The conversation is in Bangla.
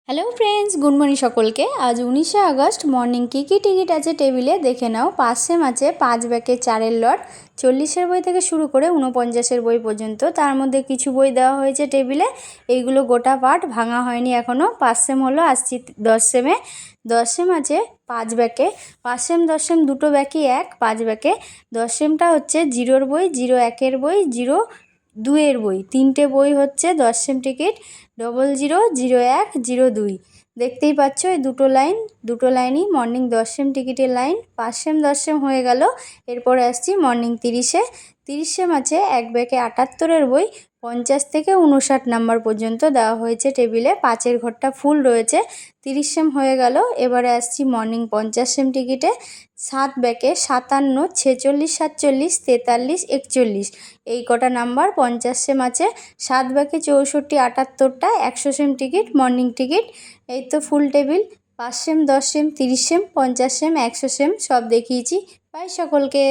হ্যালো ফ্রেন্ডস, গুড মর্নিং সকলকে। আজ 19শে আগস্ট। মর্নিং কী কী টিকিট আছে টেবিলে দেখে নাও। 5 সেম আছে, 5 ব্যাকের 4-এর লট, 40-এর বই থেকে শুরু করে 49-এর বই পর্যন্ত। তার মধ্যে কিছু বই দেওয়া হয়েছে টেবিলে, এইগুলো গোটা পার্ট ভাঙা হয়নি এখনও। 5 সেম হলো, আসছি 10 সেমে। 10 সেম আছে 5 ব্যাকে, 5 সেম 10 সেম দুটো ব্যাকই এক, 5 ব্যাকে। 10 সেমটা হচ্ছে 0-এর বই, 0-1-এর বই, 0-2-এর বই। 3টে বই হচ্ছে 10 সেম টিকিট, 00, 01, 02। দেখতেই পাচ্ছ এই দুটো লাইনই মর্নিং 10 সেম টিকিটের লাইন। 5 সেম 10 সেম হয়ে গেল। এরপরে আসছি মর্নিং 30-এ। 30 সেম আছে এক ব্যাকে 78-এর বই, 50 থেকে 59 নাম্বার পর্যন্ত দেওয়া হয়েছে টেবিলে। 5-এর ঘরটা ফুল রয়েছে। 30 সেম হয়ে গেল। এবারে আসছি মর্নিং 50 সেম টিকিটে। 7 ব্যাকে 57, 46, 47, 43, 41 এই কটা নাম্বার 50 সেম আছে। 7 ব্যাকে 64, 78টা 100 সেম টিকিট, মর্নিং টিকিট। এই তো full table. 5 same 10 same 30 same 50 same 100 same সব দেখিয়েছি। বাই সকলকে।